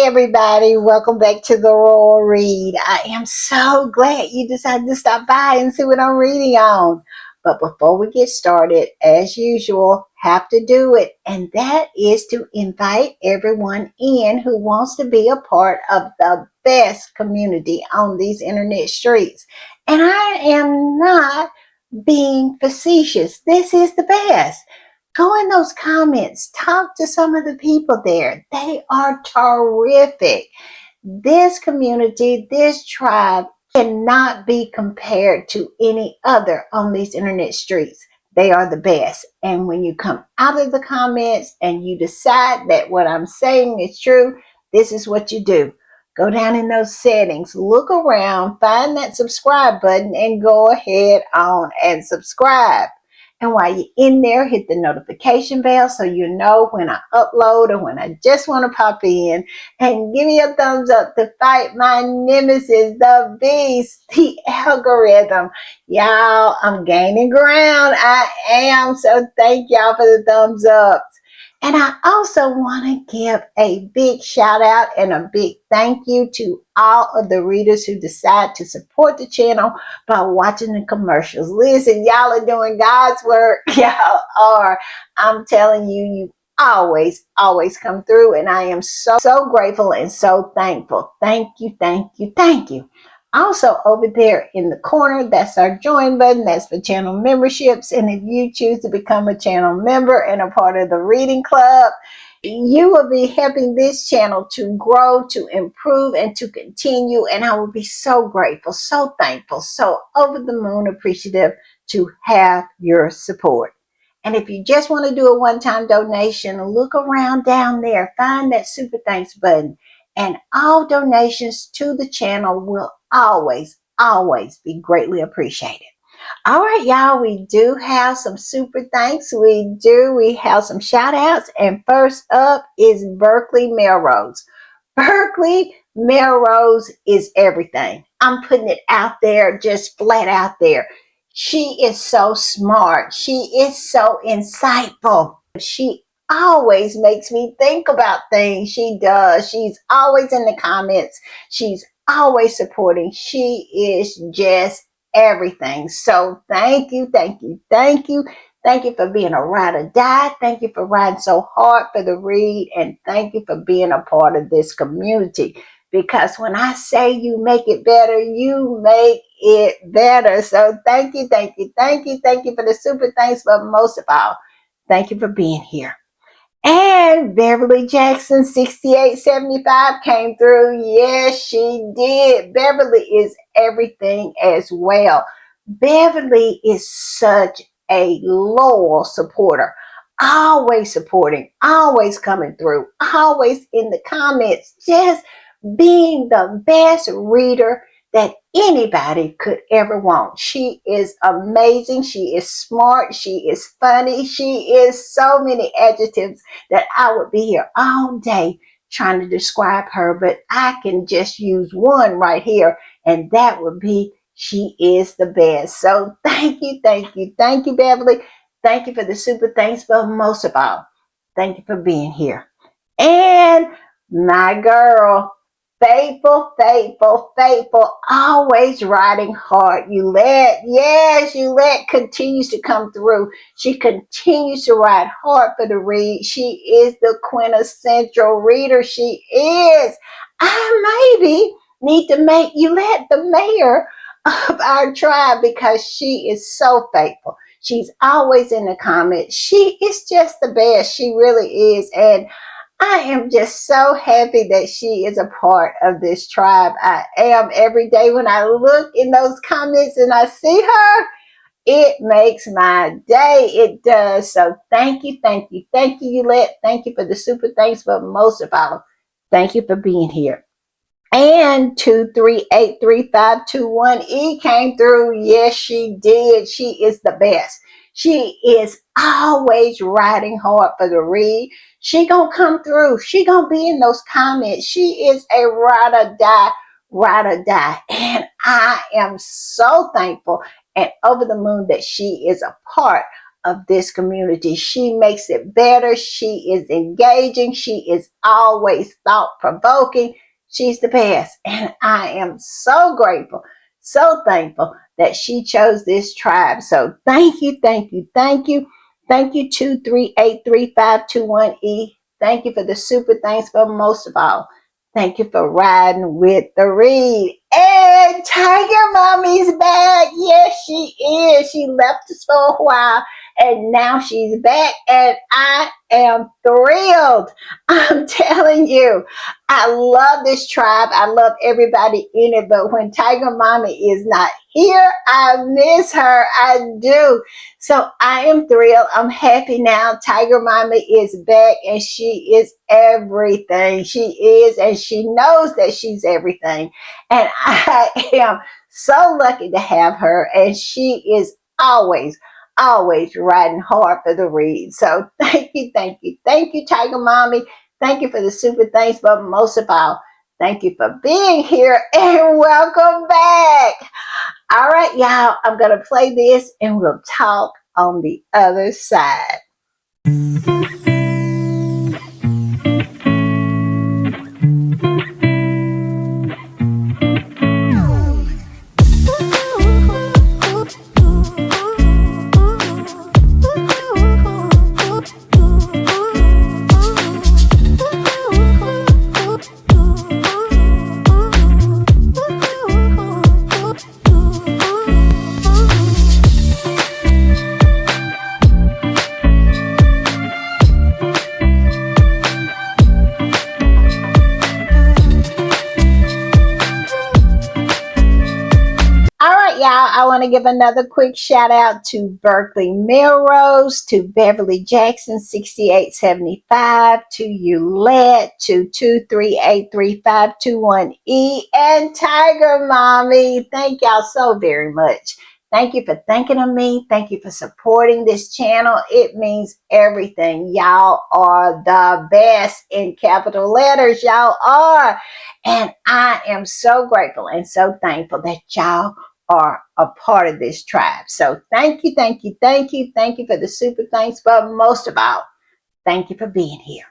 everybody, welcome back to the Royal Read. I am so glad you decided to stop by and see what I'm reading on. But before we get started, as usual, have to do it, and that is to invite everyone in who wants to be a part of the best community on these internet streets. And I am not being facetious. This is the best. Go in those comments, talk to some of the people there. They are terrific. This community, this tribe cannot be compared to any other on these internet streets. They are the best. And when you come out of the comments and you decide that what I'm saying is true, this is what you do. Go down in those settings, look around, find that subscribe button, and go ahead on and subscribe. And while you're in there, hit the notification bell so you know when I upload or when I just want to pop in. And give me a thumbs up to fight my nemesis, the beast, the algorithm. Y'all, I'm gaining ground. I am. So thank y'all for the thumbs up. And I also want to give a big shout out and a big thank you to all of the readers who decide to support the channel by watching the commercials. Listen, y'all are doing God's work. Y'all are. I'm telling you, you always come through, and I am so grateful and so thankful. Thank you, thank you, thank you. Also, over there in the corner, that's our join button. That's for channel memberships. And if you choose to become a channel member and a part of the reading club, you will be helping this channel to grow, to improve, and to continue. And I will be so grateful, so thankful, so over the moon appreciative to have your support. And if you just want to do a one-time donation, look around down there, find that super thanks button. And all donations to the channel will always be greatly appreciated. All right, y'all, we do have some super thanks. We have some shout outs. And first up is Berkeley Melrose. Berkeley Melrose is everything. I'm putting it out there, just flat out there. She is so smart. She is so insightful. She always makes me think about things. She does. She's always in the comments. She's always supporting. She is just everything. So thank you, thank you, thank you. Thank you for being a ride or die. Thank you for riding so hard for the read. And thank you for being a part of this community. Because when I say you make it better, you make it better. So thank you, thank you, thank you, thank you for the super thanks. But most of all, thank you for being here. And Beverly Jackson 6875 came through. Yes, she did. Beverly is everything as well. Beverly is such a loyal supporter. Always supporting, always coming through, always in the comments, just being the best reader that anybody could ever want. She is amazing. She is smart. She is funny. She is so many adjectives that I would be here all day trying to describe her, but I can just use one right here, and that would be she is the best. So thank you, thank you, thank you, Beverly. Thank you for the super thanks, but most of all, thank you for being here. And my girl, faithful, always riding hard. Yulette continues to come through. She continues to ride hard for the read. She is the quintessential reader. She is. I maybe need to make Yulette the mayor of our tribe because she is so faithful. She's always in the comments. She is just the best. She really is. And I am just so happy that she is a part of this tribe. I am every day when I look in those comments and I see her. It makes my day. It does. So thank you, Yulette. Thank you for the super thanks, but most of all, thank you for being here. And 2383521E came through. Yes, she did. She is the best. She is always riding hard for the read. She gonna come through. She gonna be in those comments. She is a ride or die, ride or die. And I am so thankful and over the moon that she is a part of this community. She makes it better. She is engaging. She is always thought-provoking. She's the best. And I am so grateful, so thankful that she chose this tribe. So thank you, thank you, thank you. Thank you, 2383521E. Thank you for the super thanks, but most of all, thank you for riding with the read. And Tiger Mommy's back. Yes, she is. She left us for a while and now she's back, and I am thrilled. I'm telling you, I love this tribe. I love everybody in it, but when Tiger Mommy is not here, I miss her. I do. So I am thrilled. I'm happy now. Tiger Mommy is back and she is everything. She is, and she knows that she's everything. And I am so lucky to have her. And she is always riding hard for the read. So thank you, Tiger Mommy. Thank you for the super thanks, but most of all, thank you for being here and welcome back. All right, y'all, I'm going to play this and we'll talk on the other side. I want to give another quick shout out to Berkeley Melrose, to Beverly Jackson 6875, to Eulette, to 2383521E, and Tiger Mommy. Thank y'all so very much. Thank you for thinking of me. Thank you for supporting this channel. It means everything. Y'all are the best in capital letters. Y'all are. And I am so grateful and so thankful that y'all are a part of this tribe. So thank you for the super thanks, but most of all, thank you for being here.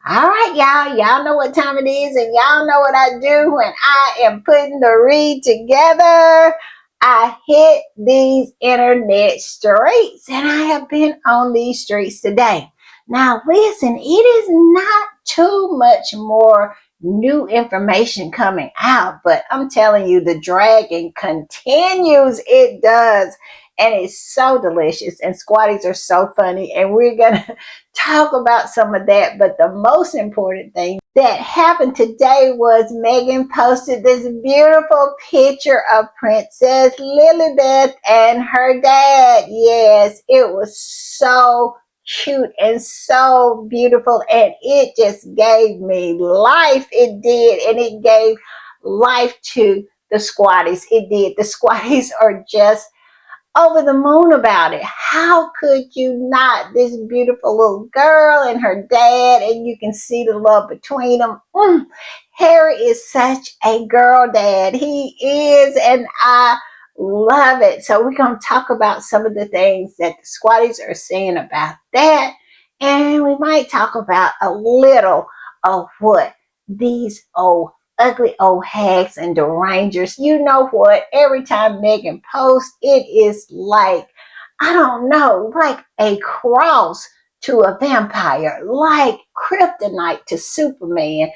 All right, y'all know what time it is, and y'all know what I do when I am putting the read together. I hit these internet streets, and I have been on these streets today. Now listen, it is not too much more new information coming out, but I'm telling you, the dragging continues. It does, and it's so delicious, and squatties are so funny, and we're gonna talk about some of that. But the most important thing that happened today was Megan posted this beautiful picture of Princess Lilibeth and her dad. Yes, it was so cute and so beautiful, and it just gave me life. It did, and it gave life to the squatties. It did. The squatties are just over the moon about it. How could you not? This beautiful little girl and her dad, and you can see the love between them. Harry is such a girl dad. He is, and I love it. So we're going to talk about some of the things that the squatties are saying about that, and we might talk about a little of what these ugly old hags and derangers. You know what? Every time Megan posts, it is like, I don't know, like a cross to a vampire, like kryptonite to Superman,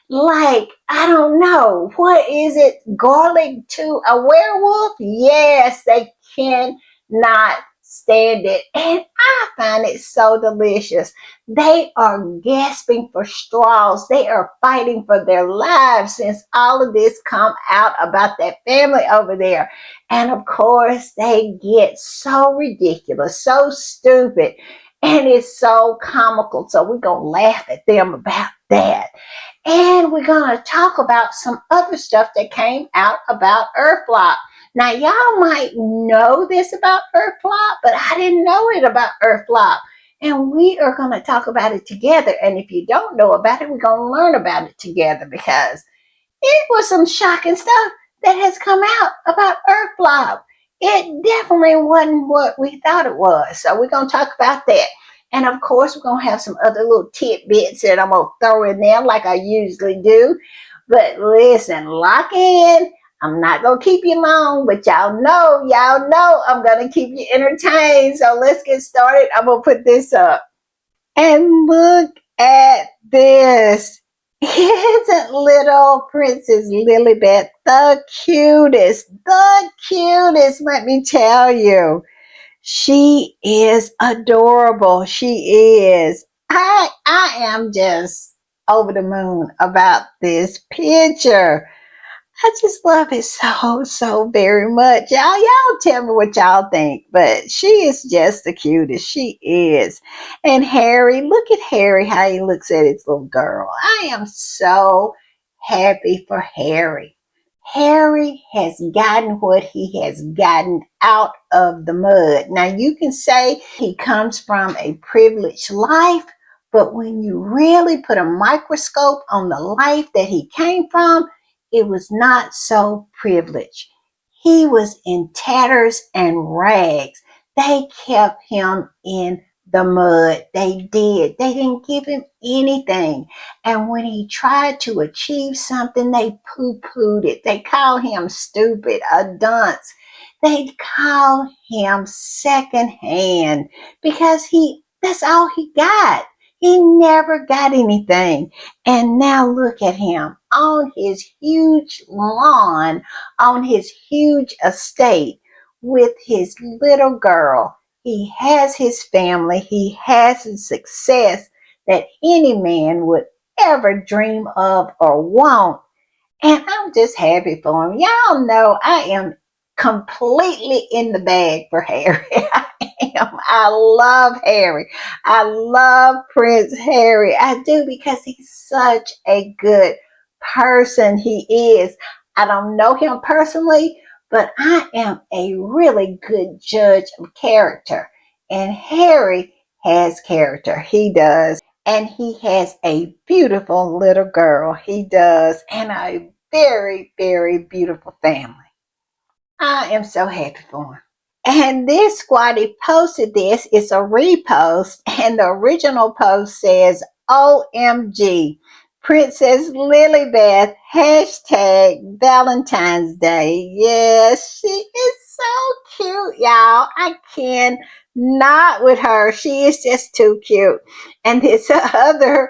like, I don't know, what is it? Garlic to a werewolf? Yes, they cannot stand it. And I find it so delicious. They are gasping for straws. They are fighting for their lives since all of this come out about that family over there. And of course, they get so ridiculous, so stupid, and it's so comical. So we're going to laugh at them about that. And we're going to talk about some other stuff that came out about Earthflop. Now, y'all might know this about Earthflop, but I didn't know it about Earthflop. And we are going to talk about it together. And if you don't know about it, we're going to learn about it together, because it was some shocking stuff that has come out about Earthflop. It definitely wasn't what we thought it was. So we're going to talk about that. And of course, we're going to have some other little tidbits that I'm going to throw in there like I usually do. But listen, lock in. I'm not going to keep you long, but y'all know I'm going to keep you entertained. So let's get started. I'm going to put this up. And look at this. Isn't little Princess Lilibet the cutest? The cutest, let me tell you. She is adorable. She is. I am just over the moon about this picture. I just love it so very much. Y'all tell me what y'all think, but she is just the cutest. She is. And Harry, look at Harry, how he looks at his little girl. I am so happy for Harry. Harry has gotten what he has gotten out of the mud. Now, you can say he comes from a privileged life, but when you really put a microscope on the life that he came from, it was not so privileged. He was in tatters and rags. They kept him in the mud. They did. They didn't give him anything. And when he tried to achieve something, they poo pooed it. They called him stupid, a dunce. They called him secondhand because that's all he got. He never got anything. And now look at him on his huge lawn, on his huge estate with his little girl. He has his family. He has his success that any man would ever dream of or want. And I'm just happy for him. Y'all know I am completely in the bag for Harry. I am. I love Harry. I love Prince Harry. I do because he's such a good person. He is. I don't know him personally, but I am a really good judge of character. And Harry has character. He does. And he has a beautiful little girl. He does. And a very beautiful family. I am so happy for him. And this squatty posted this. It's a repost. And the original post says, OMG, Princess Lilibeth, hashtag Valentine's Day. Yes, she is so cute, y'all. I can not with her. She is just too cute. And this other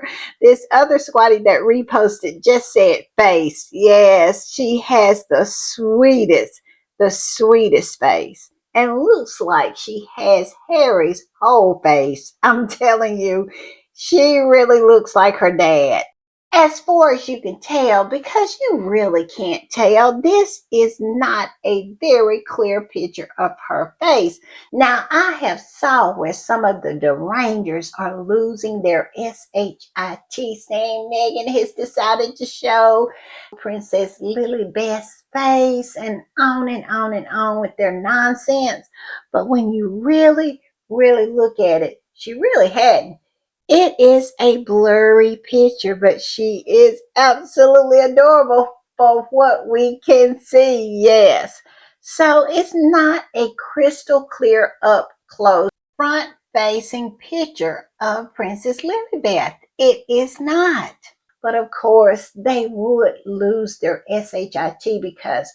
squatty that reposted just said face. Yes, she has the sweetest face and looks like she has Harry's whole face. I'm telling you, she really looks like her dad. As far as you can tell, because you really can't tell, this is not a very clear picture of her face. Now, I have saw where some of the derangers are losing their SHIT, saying Megan has decided to show Princess Lilibeth's face and on with their nonsense. But when you really look at it, she really hadn't. It is a blurry picture, but she is absolutely adorable for what we can see. Yes. So it's not a crystal clear up close front facing picture of Princess Lilibeth. It is not. But of course, they would lose their SHIT because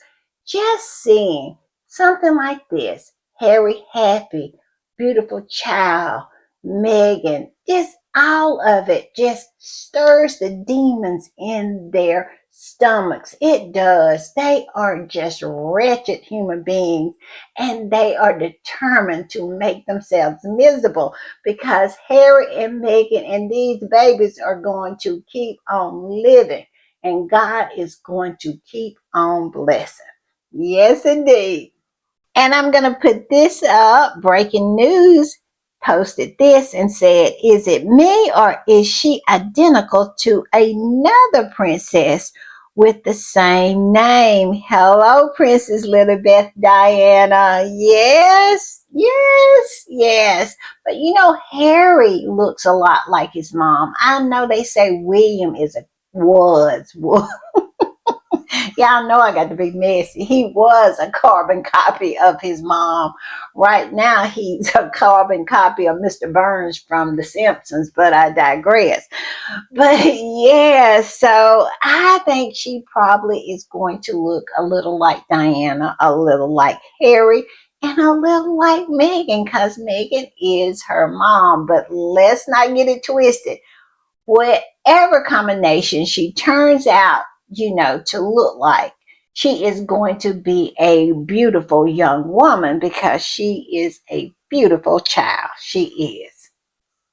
just seeing something like this, Harry happy, beautiful child, Megan, just all of it just stirs the demons in their stomachs. It does. They are just wretched human beings and they are determined to make themselves miserable because Harry and Megan and these babies are going to keep on living and God is going to keep on blessing. Yes, indeed. And I'm going to put this up. Breaking news posted this and said, is it me or is she identical to another princess with the same name? Hello, Princess Lilibeth Diana. Yes. But you know, Harry looks a lot like his mom. I know they say William was Y'all know I got to be messy. He was a carbon copy of his mom. Right now, he's a carbon copy of Mr. Burns from The Simpsons, but I digress. But yeah, so I think she probably is going to look a little like Diana, a little like Harry, and a little like Megan, because Megan is her mom. But let's not get it twisted. Whatever combination she turns out, to look like, she is going to be a beautiful young woman because she is a beautiful child. She is.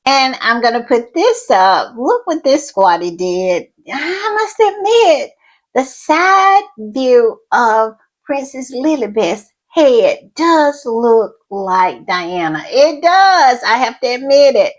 And I'm going to put this up. Look what this squatty did. I must admit, the side view of Princess Lilibeth's head does look like Diana. It does. I have to admit it.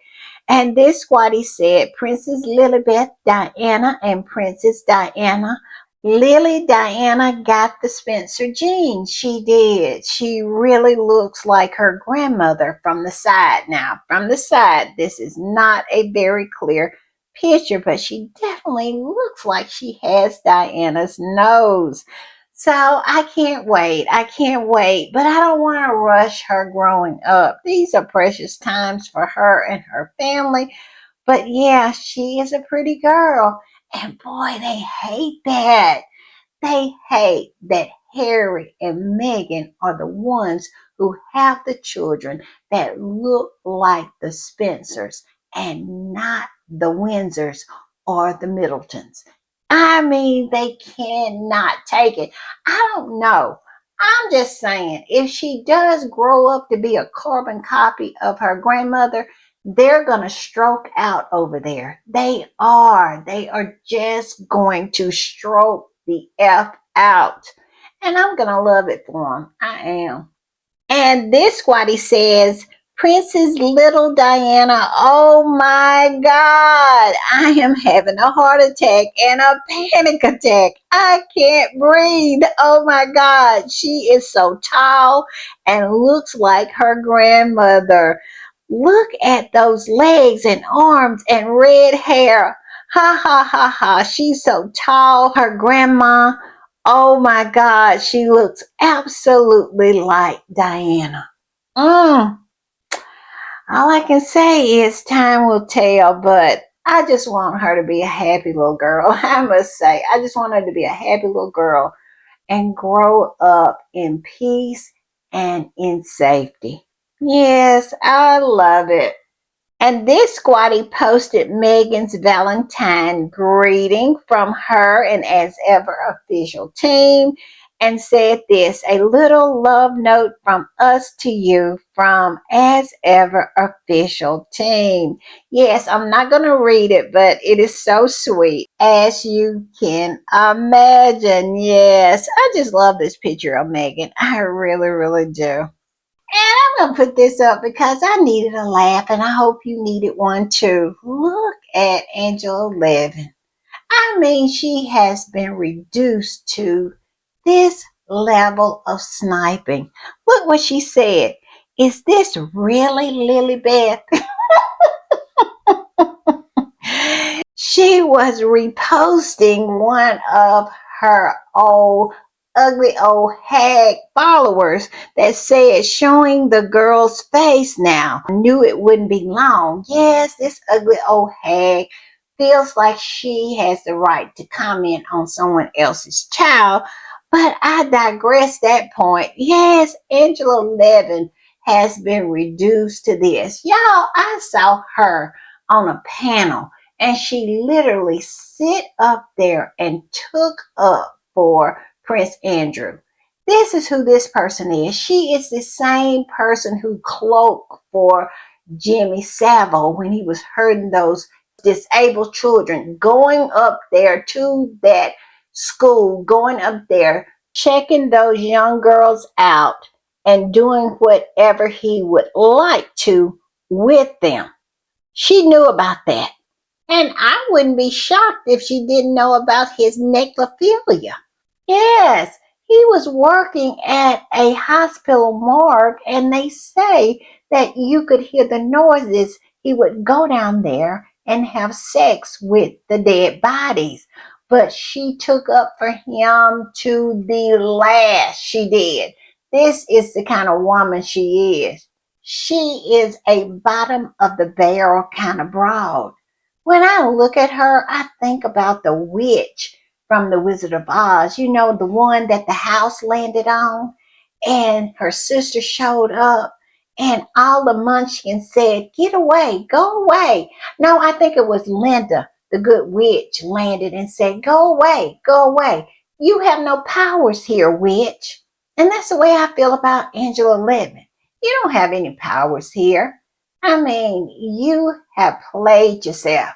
And this squatty said, Princess Lilibeth Diana and Princess Diana. Lily Diana got the Spencer gene. She did. She really looks like her grandmother from the side. Now, from the side, this is not a very clear picture, but she definitely looks like she has Diana's nose. So I can't wait. I can't wait. But I don't want to rush her growing up. These are precious times for her and her family. But yeah, she is a pretty girl. And boy, they hate that. They hate that Harry and Meghan are the ones who have the children that look like the Spencers and not the Windsors or the Middletons. I mean, they cannot take it. I don't know. I'm just saying, if she does grow up to be a carbon copy of her grandmother, they're going to stroke out over there. They are. They are just going to stroke the F out. And I'm going to love it for them. I am. And this squatty says, Princess Little Diana, oh my God, I am having a heart attack and a panic attack. I can't breathe. Oh my God, she is so tall and looks like her grandmother. Look at those legs and arms and red hair. Ha ha ha ha. She's so tall. Her grandma, oh my God, she looks absolutely like Diana. Mm. All I can say is time will tell, but I just want her to be a happy little girl. I must say, I just want her to be a happy little girl and grow up in peace and in safety. Yes, I love it. And this squatty posted Megan's Valentine greeting from her and As Ever official team and said this, a little love note from us to you from As Ever official team. Yes, I'm not going to read it, but it is so sweet, as you can imagine. Yes, I just love this picture of Megan. I really, really do. And I'm going to put this up because I needed a laugh and I hope you needed one too. Look at Angela Levin. I mean, she has been reduced to this level of sniping. Look what she said. Is this really Lilibeth? She was reposting one of her old ugly old hag followers that said showing the girl's face now. I knew it wouldn't be long. Yes, this ugly old hag feels like she has the right to comment on someone else's child. But I digress that point. Yes, Angela Levin has been reduced to this. Y'all, I saw her on a panel and she literally sit up there and took up for Prince Andrew. This is who this person is. She is the same person who cloaked for Jimmy Savile when he was hurting those disabled children, going up there to that school, going up there, checking those young girls out and doing whatever he would like to with them. She knew about that. And I wouldn't be shocked if she didn't know about his necrophilia. Yes, he was working at a hospital morgue, and they say that you could hear the noises. He would go down there and have sex with the dead bodies. but she took up for him to the last. She did. This is the kind of woman she is. She is a bottom of the barrel kind of broad. When I look at her, I think about the witch from The Wizard of Oz, you know, the one that the house landed on, and her sister showed up, and all the munchkins said, "Get away, go away." No, I think it was Linda, the good witch, landed and said, "Go away, go away. You have no powers here, witch." And that's the way I feel about Angela Levin. You don't have any powers here. I mean, you have played yourself.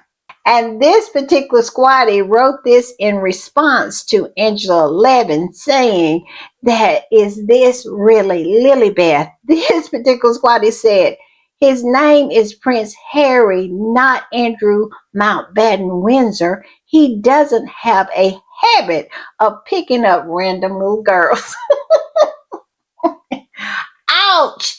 And this particular squatty wrote this in response to Angela Levin saying, "That is this really Lilybeth?" This particular squatty said, "His name is Prince Harry, not Andrew Mountbatten Windsor. He doesn't have a habit of picking up random little girls." Ouch!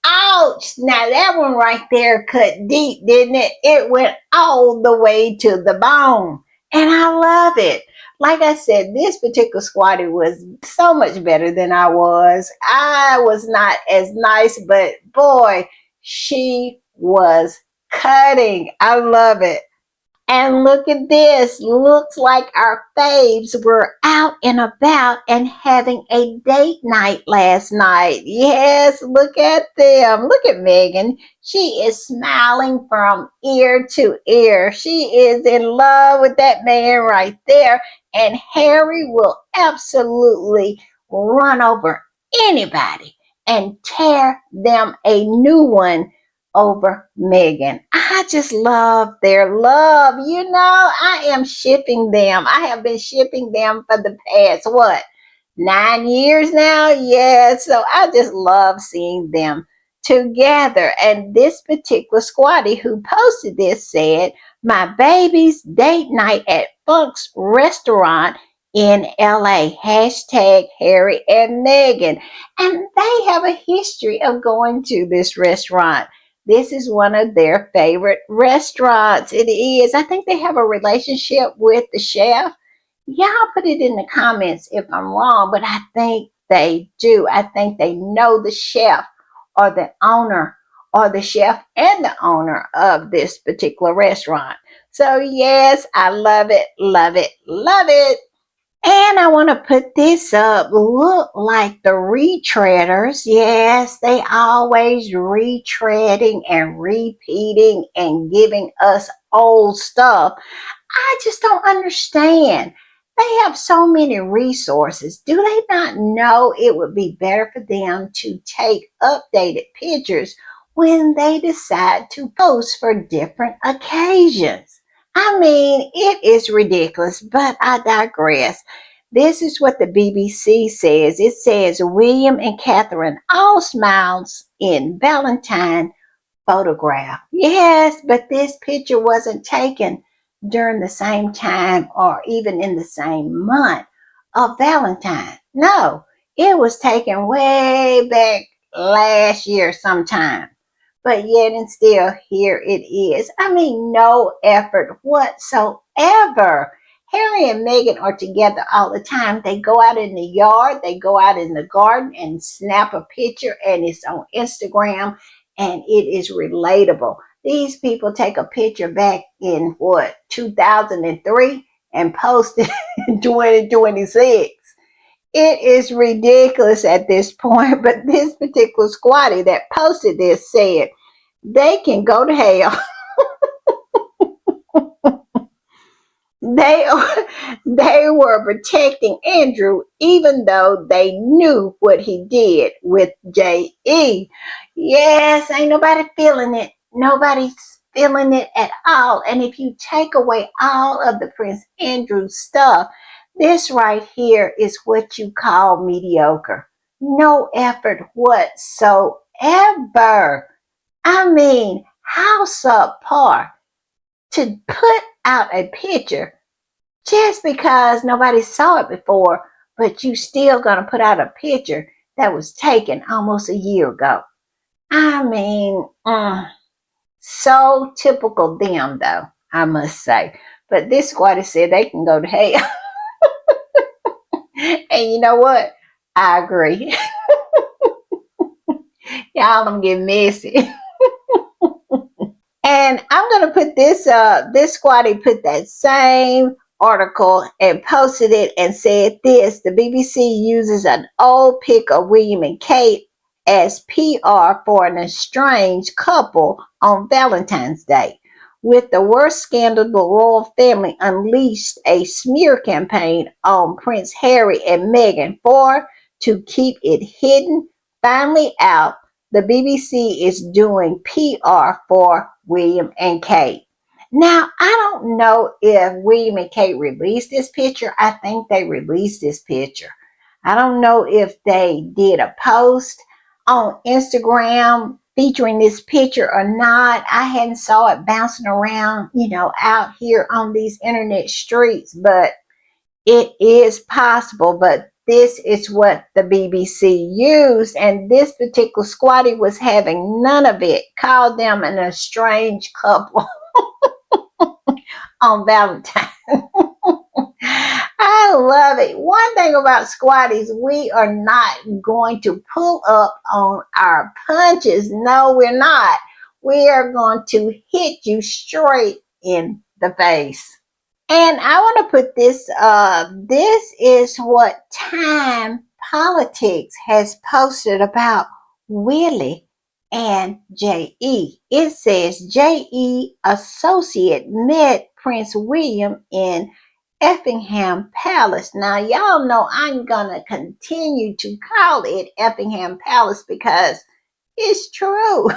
Ouch! Now that one right there cut deep, didn't it? It went all the way to the bone. And I love it. Like I said, this particular squatty was so much better than I was. I was not as nice, but boy, she was cutting. I love it. And look at this. Looks like our faves were out and about and having a date night last night. Yes, look at them. Look at Megan. She is smiling from ear to ear. She is in love with that man right there. And Harry will absolutely run over anybody and tear them a new one over Megan. I just love their love. You know, I am shipping them. I have been shipping them for the past, what, 9 years now? Yeah, so I just love seeing them together. And this particular squatty who posted this said, "My baby's date night at Funk's restaurant in LA. Hashtag Harry and Meghan." And they have a history of going to this restaurant. This is one of their favorite restaurants. It is. I think they have a relationship with the chef. Y'all put it in the comments if I'm wrong, but I think they do. I think they know the chef or the owner or the chef and the owner of this particular restaurant. So, yes, I love it, love it, love it. And I want to put this up. Look like the retreaders. Yes, they always retreading and repeating and giving us old stuff. I just don't understand. They have so many resources. Do they not know it would be better for them to take updated pictures when they decide to post for different occasions? I mean, it is ridiculous, but I digress. This is what the BBC says. It says William and Catherine all smiles in Valentine photograph. Yes, but this picture wasn't taken during the same time or even in the same month of Valentine. No, it was taken way back last year sometime. But yet and still, here it is. I mean, no effort whatsoever. Harry and Meghan are together all the time. They go out in the yard, they go out in the garden and snap a picture, and it's on Instagram and it is relatable. These people take a picture back in what, 2003 and post it in 2026. It is ridiculous at this point, but this particular squatty that posted this said they can go to hell. They they were protecting Andrew even though they knew what he did with JE. Yes, ain't nobody feeling it. Nobody's feeling it at all. And if you take away all of the Prince Andrew stuff, this right here is what you call mediocre. No effort whatsoever. I mean, how subpar to put out a picture just because nobody saw it before, but you still gonna put out a picture that was taken almost a year ago. I mean, so typical them though, I must say. But this squatter said they can go to hell. And you know what? I agree. Y'all, I'm getting messy. And I'm gonna put this squatty put that same article and posted it and said this: the BBC uses an old pic of William and Kate as PR for an estranged couple on Valentine's Day. With the worst scandal, the royal family unleashed a smear campaign on Prince Harry and Meghan for to keep it hidden. Finally out, the BBC is doing PR for William and Kate. Now, I don't know if William and Kate released this picture. I think they released this picture. I don't know if they did a post on Instagram featuring this picture or not. I hadn't saw it bouncing around, out here on these internet streets, but it is possible. But this is what the BBC used, and this particular squatty was having none of it. Called them an estranged couple on Valentine's. I love it. One thing about squatties, we are not going to pull up on our punches. No, we're not. We are going to hit you straight in the face. And I want to put this this is what Time Politics has posted about Willie and J.E. It says J.E. associate met Prince William in Effingham Palace. Now, y'all know I'm going to continue to call it Effingham Palace because it's true.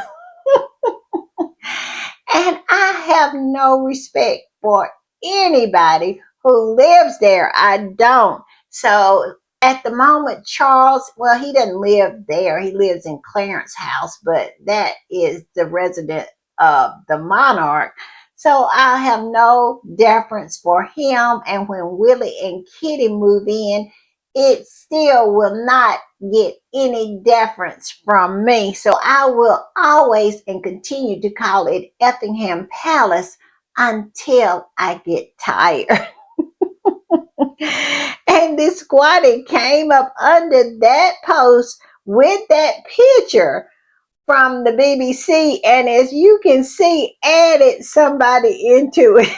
And I have no respect for anybody who lives there. I don't. So at the moment, Charles, well, he doesn't live there. He lives in Clarence House, but that is the resident of the monarch. So I have no deference for him. And when Willie and Kitty move in, it still will not get any deference from me. So I will always and continue to call it Effingham Palace until I get tired. And this squatty came up under that post with that picture from the BBC, and as you can see, added somebody into it.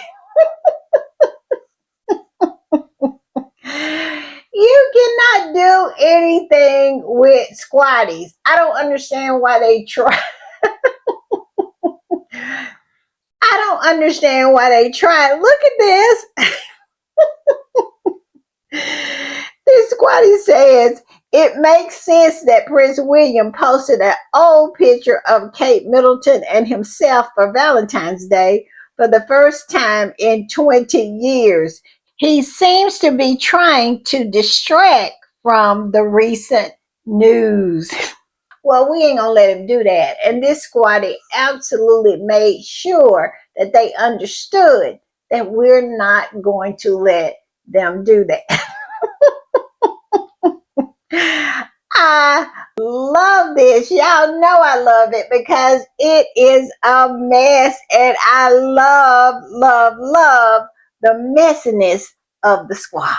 You cannot do anything with squatties. I don't understand why they try. I don't understand why they try. Look at this. This squatty says it makes sense that Prince William posted an old picture of Kate Middleton and himself for Valentine's Day for the first time in 20 years. He seems to be trying to distract from the recent news. Well, we ain't gonna let him do that. And this squatty absolutely made sure that they understood that we're not going to let them do that. I love this. Y'all know I love it because it is a mess, and I love the messiness of the squad.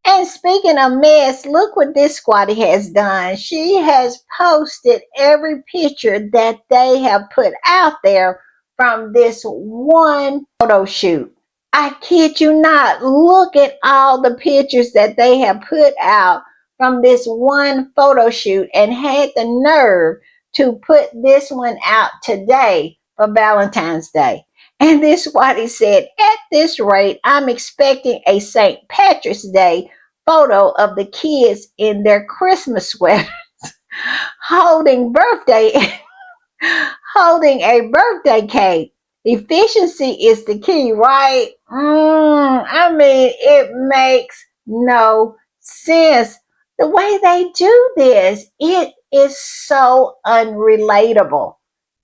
And speaking of mess, look what this squatty has done. She has posted every picture that they have put out there from this one photo shoot. I kid you not. Look at all the pictures that they have put out from this one photo shoot and had the nerve to put this one out today for Valentine's Day. And this squatty said, at this rate, I'm expecting a St. Patrick's Day photo of the kids in their Christmas sweaters holding holding a birthday cake. Efficiency is the key, right? I mean, it makes no sense. The way they do this, it is so unrelatable.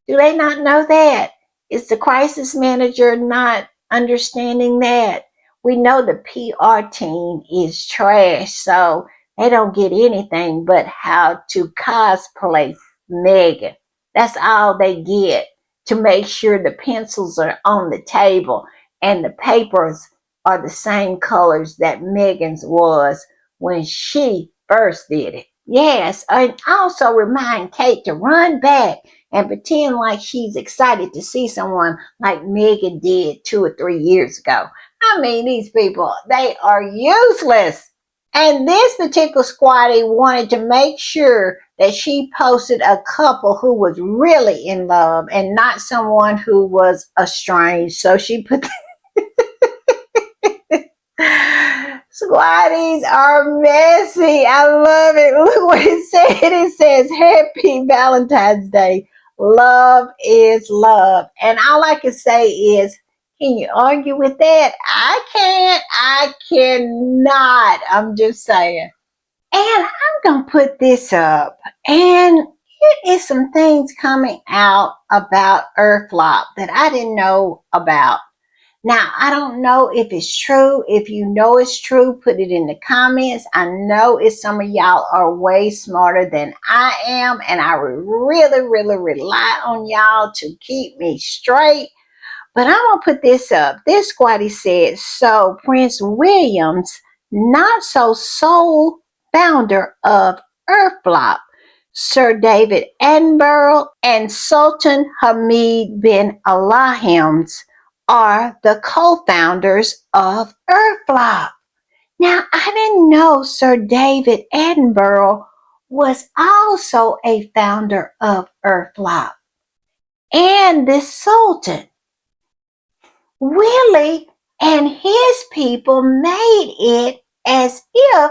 Do they not know that? Is the crisis manager not understanding that? We know the PR team is trash, so they don't get anything but how to cosplay Meghan. That's all they get to make sure the pencils are on the table. and the papers are the same colors that Megan's was when she first did it. Yes, and also remind Kate to run back and pretend like she's excited to see someone like Megan did 2 or 3 years ago. I mean, these people, they are useless. And this particular squatty wanted to make sure that she posted a couple who was really in love and not someone who was estranged. So she put Squatties are messy. I love it. Look what it said. It says, Happy Valentine's Day. Love is love. And all I can say is, can you argue with that? I can't. I cannot. I'm just saying. And I'm going to put this up. And it is some things coming out about Earthflop that I didn't know about. Now, I don't know if it's true. If you know it's true, put it in the comments. I know it's some of y'all are way smarter than I am, and I really, really rely on y'all to keep me straight. But I'm going to put this up. This squatty said, so Prince William's not so sole founder of Earthflop, Sir David Attenborough and Sultan Hamid bin Alahim's are the co-founders of Earthflop. Now, I didn't know Sir David Attenborough was also a founder of Earthflop. And this Sultan, Willie and his people made it as if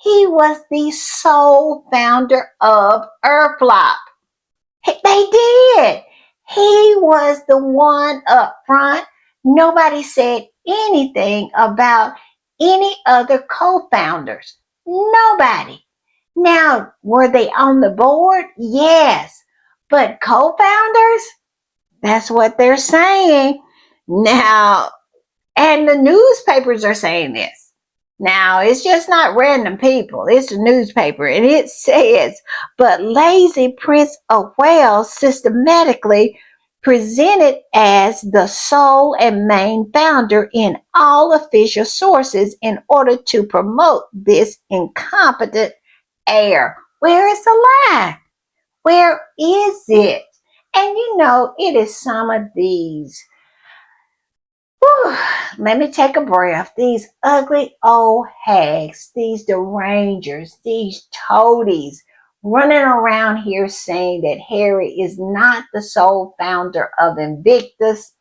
he was the sole founder of Earthflop. They did. He was the one up front. Nobody said anything about any other co-founders. Nobody. Now, were they on the board? Yes. But co-founders? That's what they're saying. Now, and the newspapers are saying this. Now, it's just not random people. It's a newspaper. And it says, but lazy Prince of Wales systematically presented as the sole and main founder in all official sources in order to promote this incompetent heir. Where is the lie? Where is it? And you know, it is some of these. Whew, let me take a breath. These ugly old hags, these derangers, these toadies running around here saying that Harry is not the sole founder of Invictus,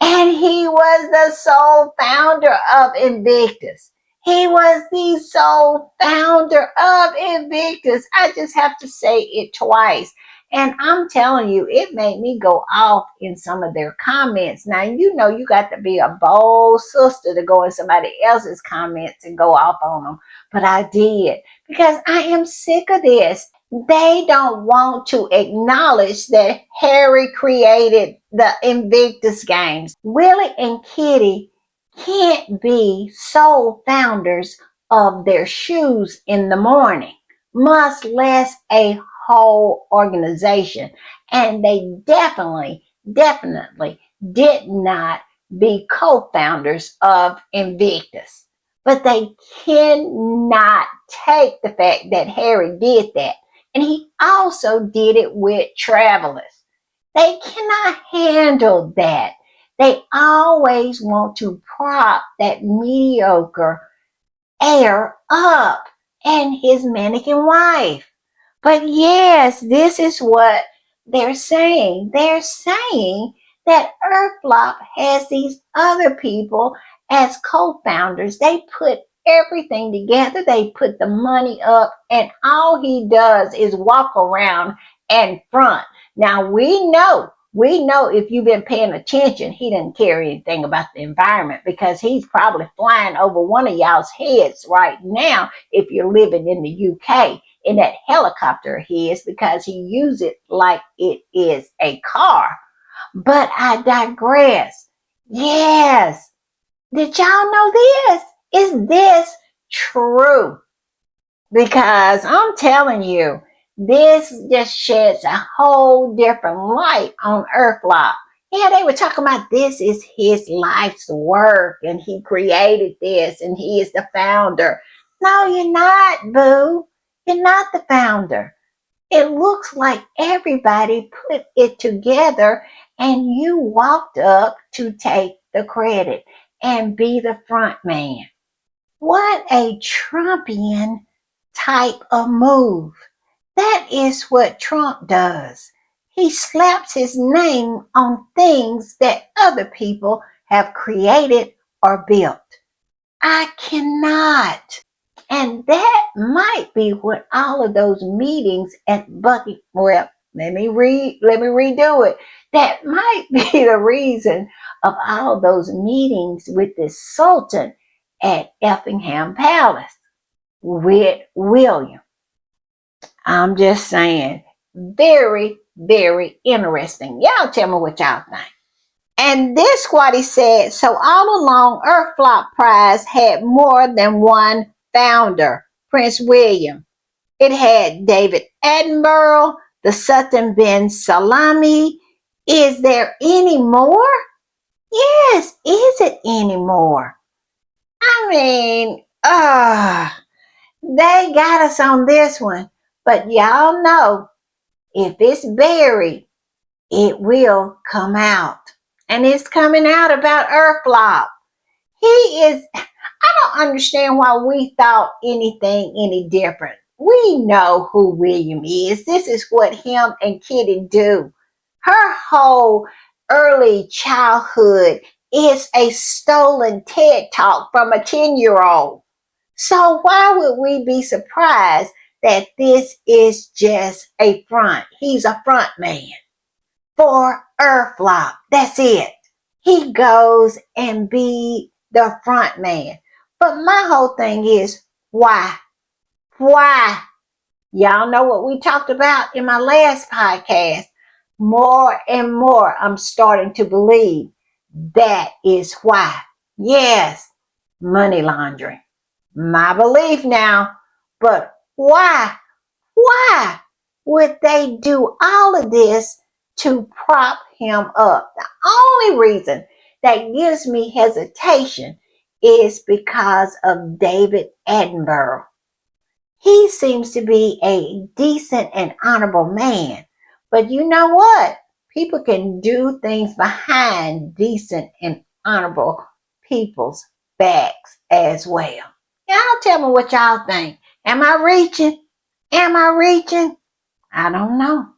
and he was the sole founder of Invictus. He was the sole founder of Invictus. I just have to say it twice. And I'm telling you, it made me go off in some of their comments. Now, you know, you got to be a bold sister to go in somebody else's comments and go off on them. But I did because I am sick of this. They don't want to acknowledge that Harry created the Invictus Games. Willie and Kitty can't be sole founders of their shoes in the morning, much less a whole organization. And they definitely did not be co-founders of Invictus. But they cannot take the fact that Harry did that. And he also did it with Travelers. They cannot handle that. They always want to prop that mediocre heir up and his mannequin wife. But yes, this is what they're saying. They're saying that Earthflop has these other people as co-founders. They put everything together. They put the money up, and all he does is walk around and front. Now we know if you've been paying attention, he didn't care anything about the environment because he's probably flying over one of y'all's heads right now if you're living in the UK in that helicopter of his because he used it like it is a car. But I digress. Yes. Did y'all know this? Is this true? Because I'm telling you, this just sheds a whole different light on Earthflop. Yeah, they were talking about this is his life's work and he created this and he is the founder. No, you're not, boo. You're not the founder. It looks like everybody put it together and you walked up to take the credit and be the front man. What a Trumpian type of move. That is what Trump does. He slaps his name on things that other people have created or built. I cannot. And that might be what all of those meetings at Bucky, well, let me redo it. That might be the reason of all those meetings with the Sultan at Effingham Palace with William. I'm just saying, very, very interesting. Y'all tell me what y'all think. And this squatty said, so all along, Earth Flop Prize had more than one founder, Prince William. It had David Attenborough, the Sultan bin Salami. Is there any more? Yes, is it any more? I mean, they got us on this one. But y'all know, if it's buried, it will come out. And it's coming out about Earthflop. He is, I don't understand why we thought anything any different. We know who William is. This is what him and Kitty do. Her whole early childhood is a stolen TED talk from a 10-year-old. So why would we be surprised that this is just a front? He's a front man for Earthflop. That's it. He goes and be the front man. But my whole thing is why? Why? Y'all know what we talked about in my last podcast. More and more, I'm starting to believe that is why. Yes, money laundering. My belief now. But why? Why would they do all of this to prop him up? The only reason that gives me hesitation is because of David Attenborough. He seems to be a decent and honorable man. But you know what? People can do things behind decent and honorable people's backs as well. Y'all tell me what y'all think. Am I reaching? Am I reaching? I don't know.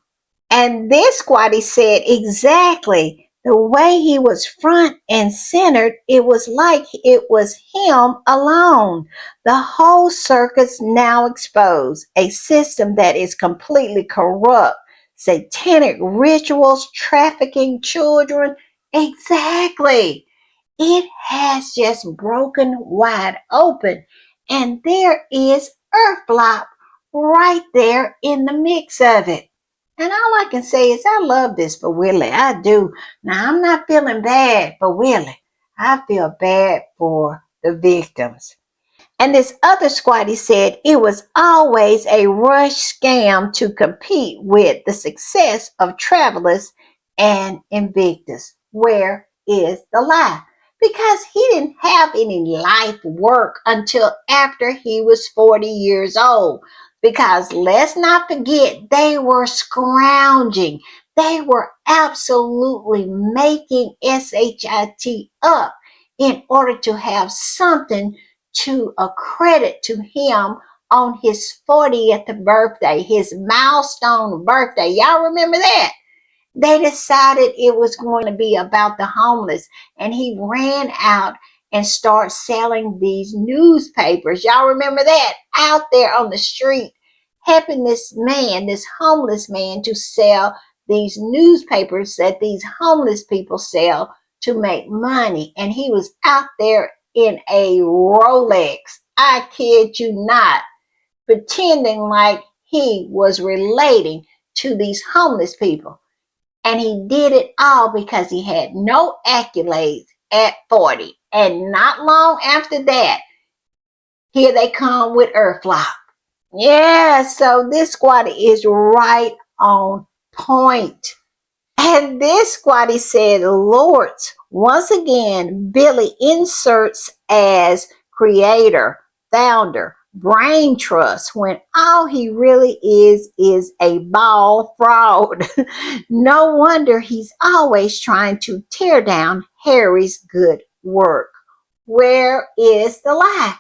And this squatty said exactly the way he was front and centered, it was like it was him alone. The whole circus now exposed, a system that is completely corrupt, satanic rituals, trafficking children. Exactly. It has just broken wide open. And there is Earthflop right there in the mix of it. And all I can say is I love this for Willie. I do. Now, I'm not feeling bad for Willie. I feel bad for the victims. And this other squatty said it was always a rush scam to compete with the success of Travelers and Invictus. Where is the lie? Because he didn't have any life work until after he was 40 years old. Because let's not forget, they were scrounging. They were absolutely making SHIT up in order to have something to a credit to him on his 40th birthday, his milestone birthday. Y'all remember that? They decided it was going to be about the homeless, and he ran out and started selling these newspapers. Y'all remember that? Out there on the street, helping this man, this homeless man, to sell these newspapers that these homeless people sell to make money. And he was out there in a Rolex. I kid you not, pretending like he was relating to these homeless people. And he did it all because he had no accolades at 40. And not long after that, here they come with Earthflop. Yeah, so this squad is right on point. And this squatty said, Lords, once again, Billy inserts as creator, founder, brain trust, when all he really is a ball fraud. No wonder he's always trying to tear down Harry's good work. Where is the lie?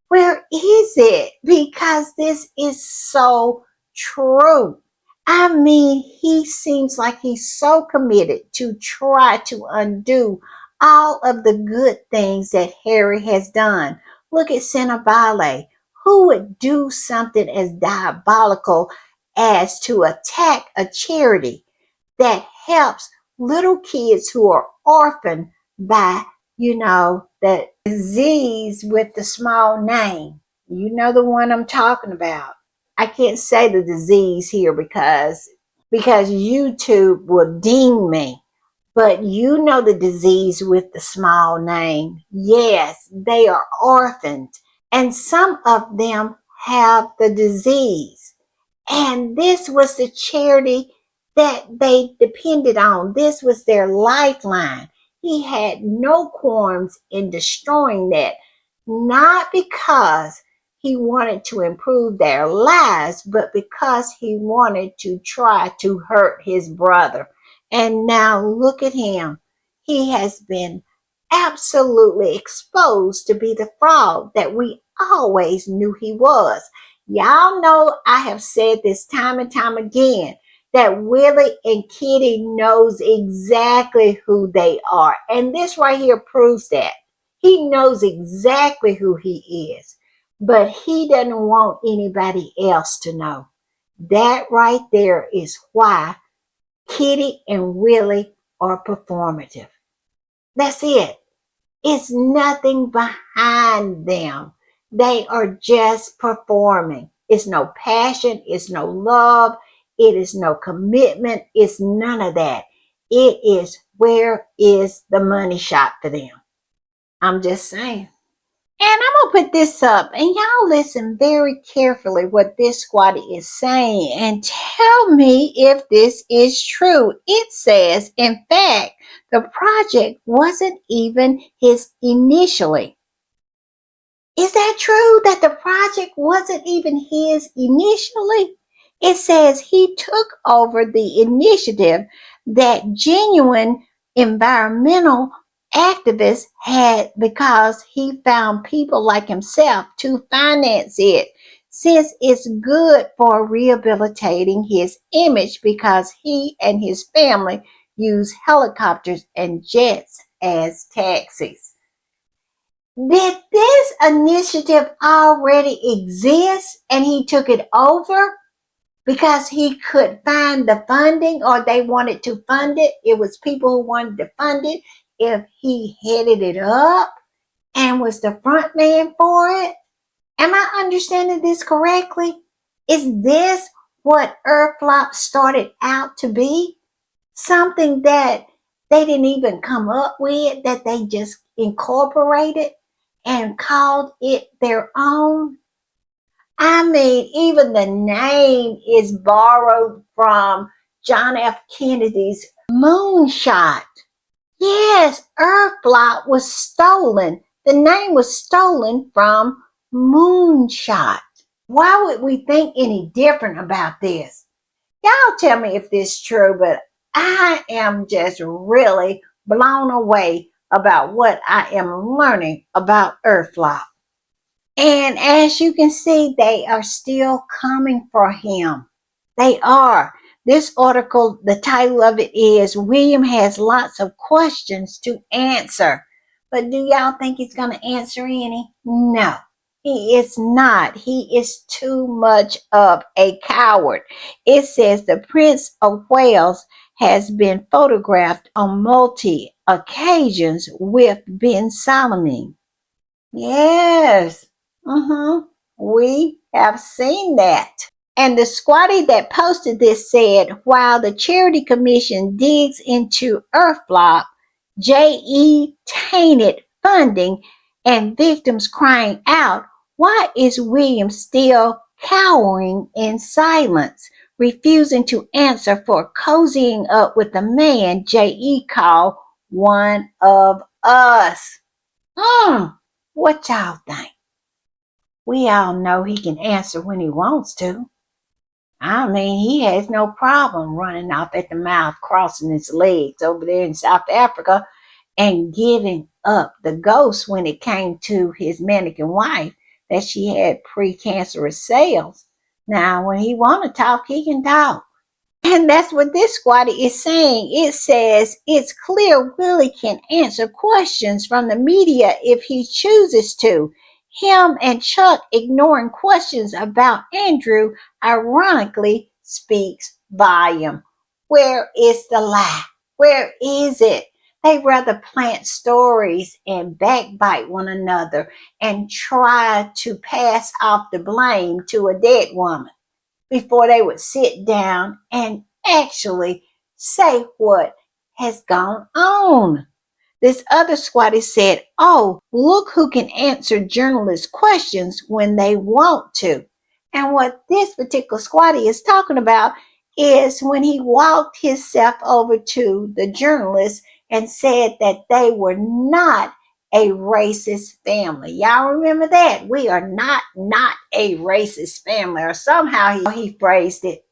Where is it? Because this is so true. I mean, he seems like he's so committed to try to undo all of the good things that Harry has done. Look at Cinnabar. Who would do something as diabolical as to attack a charity that helps little kids who are orphaned by, the disease with the small name? You know the one I'm talking about. I can't say the disease here because YouTube will ding me. But you know the disease with the small name. Yes, they are orphaned, and some of them have the disease. And this was the charity that they depended on. This was their lifeline. He had no qualms in destroying that, not because he wanted to improve their lives, but because he wanted to try to hurt his brother. And now look at him. He has been absolutely exposed to be the fraud that we always knew he was. Y'all know I have said this time and time again that Willie and Kitty knows exactly who they are. And this right here proves that. He knows exactly who he is, but he doesn't want anybody else to know. That right there is why Kitty and Willie are performative. That's it. It's nothing behind them. They are just performing. It's no passion, it's no love, it is no commitment, it's none of that. It is, where is the money shot for them? I'm just saying. And I'm going to put this up, and y'all listen very carefully what this squatty is saying and tell me if this is true. It says, in fact, the project wasn't even his initially. Is that true that the project wasn't even his initially? It says he took over the initiative that genuine environmental activists had because he found people like himself to finance it, since it's good for rehabilitating his image because he and his family use helicopters and jets as taxis. Did this initiative already exist and he took it over because he could find the funding, or they wanted to fund it? It was people who wanted to fund it. If he headed it up and was the front man for it? Am I understanding this correctly? Is this what Earthflop started out to be? Something that they didn't even come up with, that they just incorporated and called it their own? I mean, even the name is borrowed from John F. Kennedy's moonshot. Yes, Earthflop was stolen. The name was stolen from moonshot. Why would we think any different about this? Y'all tell me if this is true, but I am just really blown away about what I am learning about Earthflop. And as you can see, they are still coming for him. They are. This article, the title of it is William Has Lots of Questions to Answer. But do y'all think he's going to answer any? No, he is not. He is too much of a coward. It says the Prince of Wales has been photographed on multi occasions with Ben Solomon. Yes, we have seen that. And the squatty that posted this said, while the Charity Commission digs into Earthflop, JE tainted funding, and victims crying out, why is William still cowering in silence? refusing to answer for cozying up with a man J.E. called one of us. What y'all think? We all know he can answer when he wants to. I mean, he has no problem running off at the mouth, crossing his legs over there in South Africa and giving up the ghost when it came to his mannequin wife that she had precancerous cells. Now, when he want to talk, he can talk. And that's what this squatter is saying. It says it's clear Willie can answer questions from the media if he chooses to. Him and Chuck ignoring questions about Andrew ironically speaks volume. Where is the lie? Where is it? They rather plant stories and backbite one another and try to pass off the blame to a dead woman before they would sit down and actually say what has gone on. This other squatty said, "Oh, look who can answer journalists' questions when they want to." And what this particular squatty is talking about is when he walked himself over to the journalists and said that they were not a racist family. Y'all remember that? We are not a racist family, or somehow he phrased it.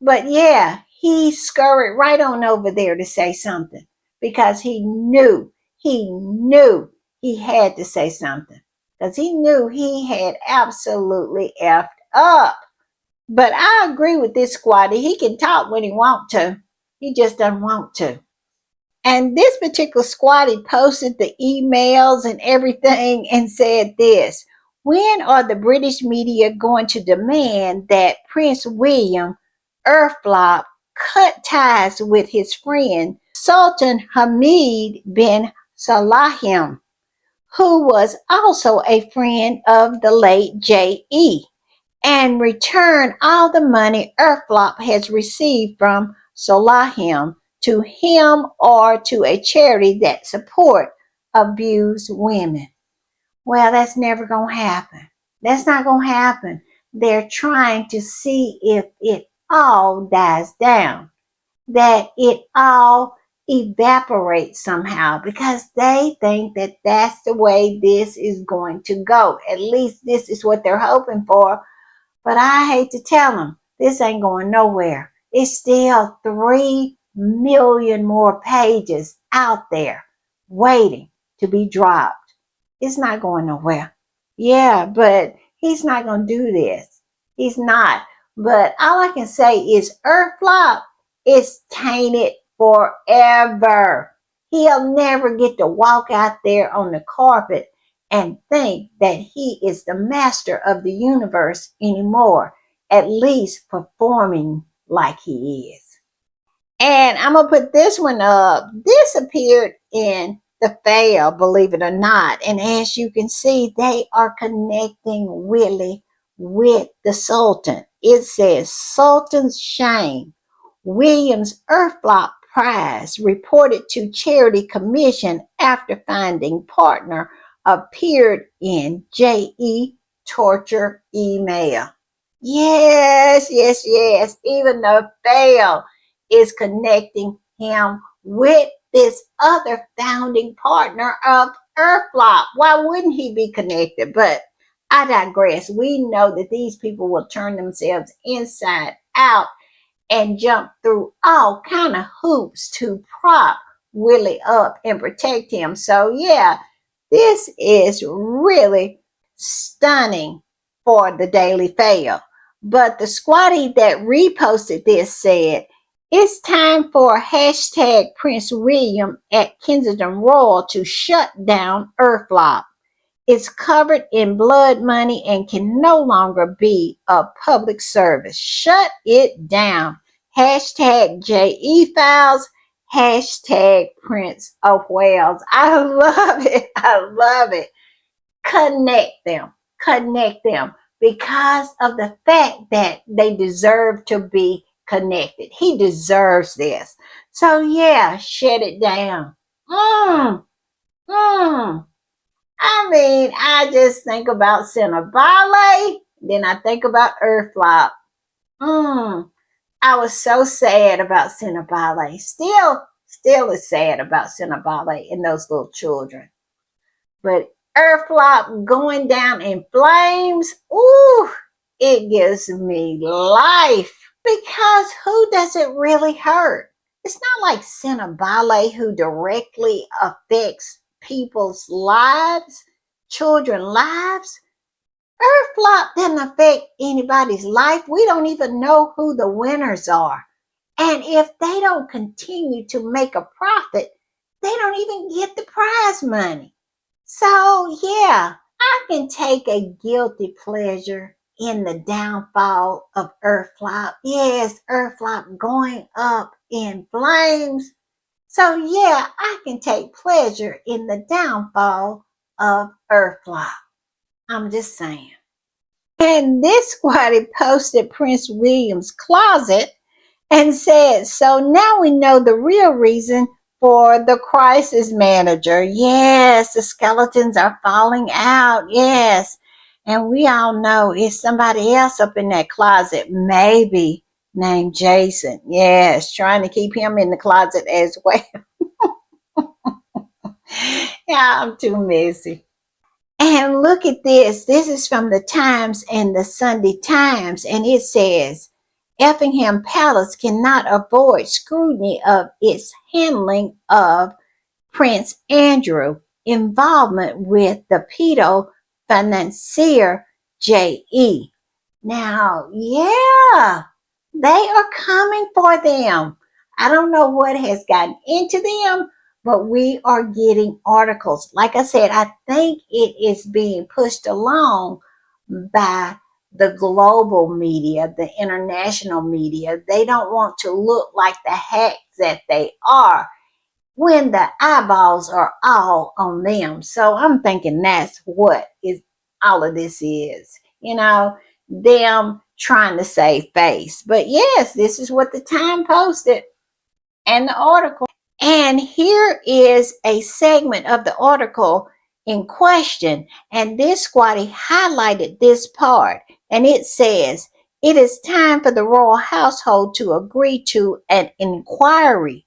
But yeah, he scurried right on over there to say something because he knew he had to say something because he knew he had absolutely effed up. But I agree with this squatty. He can talk when he wants to. He just doesn't want to. And this particular squatty posted the emails and everything and said this: when are the British media going to demand that Prince William Earthflop cut ties with his friend Sultan Hamid bin Salahim, who was also a friend of the late J.E., and return all the money Earthflop has received from Solahim to him or to a charity that support abused women? Well, that's never going to happen. That's not going to happen. They're trying to see if it all dies down, that it all evaporates somehow, because they think that that's the way this is going to go. At least this is what they're hoping for. But I hate to tell them, this ain't going nowhere. It's still 3 million more pages out there waiting to be dropped. It's not going nowhere. Yeah, but he's not going to do this. He's not. But all I can say is Earthflop is tainted forever. He'll never get to walk out there on the carpet and think that he is the master of the universe anymore, at least performing like he is. And I'm going to put this one up. This appeared in the fail, believe it or not. And as you can see, they are connecting Willie with the Sultan. It says Sultan's shame. Williams Earthflop Prize reported to Charity Commission after finding partner appeared in J.E. torture email. Yes, yes, yes. Even the fail is connecting him with this other founding partner of Earthflop. Why wouldn't he be connected? But I digress. We know that these people will turn themselves inside out and jump through all kind of hoops to prop Willie up and protect him. So yeah, this is really stunning for the Daily Fail. But the squatty that reposted this said, it's time for hashtag Prince William at Kensington Royal to shut down Earthflop. It's covered in blood money and can no longer be a public service. Shut it down. Hashtag JE Files. Hashtag Prince of Wales. I love it. I love it. Connect them. Connect them because of the fact that they deserve to be connected. He deserves this. So yeah, shut it down. Mm, mm. I mean, I just think about Cinnabale, then I think about Earthflop. I was so sad about Cinnabale. Still is sad about Cinnabale and those little children. But Earthflop going down in flames, ooh, it gives me life. Because who does it really hurt? It's not like Cinnabale who directly affects people's lives, children's lives. Earthflop doesn't affect anybody's life. We don't even know who the winners are. And if they don't continue to make a profit, they don't even get the prize money. So, yeah, I can take a guilty pleasure in the downfall of Earthflop. Yes, Earthflop going up in flames. So, yeah, I can take pleasure in the downfall of Earthflop. I'm just saying. And this squatty posted Prince William's closet and said, so now we know the real reason for the crisis manager. Yes, the skeletons are falling out. Yes. And we all know it's somebody else up in that closet, maybe named Jason. Yes, trying to keep him in the closet as well. Yeah, I'm too messy. And look at this. This is from the Times and the Sunday Times, and it says Effingham Palace cannot avoid scrutiny of its handling of Prince Andrew involvement with the pedo financier J.E. Now, yeah, they are coming for them. I don't know what has gotten into them, but we are getting articles. Like I said, I think it is being pushed along by the global media, the international media. They don't want to look like the hacks that they are when the eyeballs are all on them. So I'm thinking that's what is all of this is, them trying to save face. But yes, this is what the Time posted and the article. And here is a segment of the article in question. And this squatty highlighted this part. And it says, it is time for the royal household to agree to an inquiry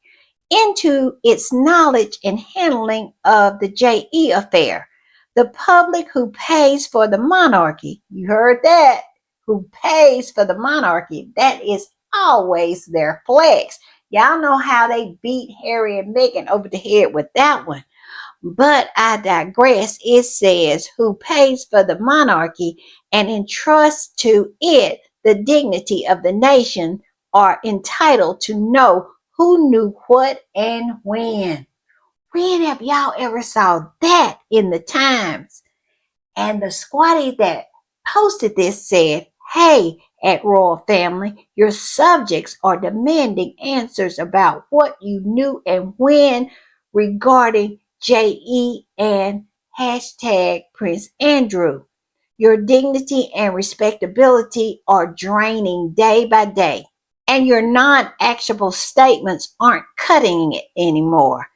into its knowledge and handling of the JE affair. The public who pays for the monarchy, you heard that, who pays for the monarchy, that is always their flex. Y'all know how they beat Harry and Meghan over the head with that one. But I digress. It says, who pays for the monarchy and entrusts to it the dignity of the nation are entitled to know who knew what and when. When have y'all ever saw that in the Times? And the squatty that posted this said, hey, at Royal Family, your subjects are demanding answers about what you knew and when regarding JE and hashtag Prince Andrew. Your dignity and respectability are draining day by day, and your non-actionable statements aren't cutting it anymore.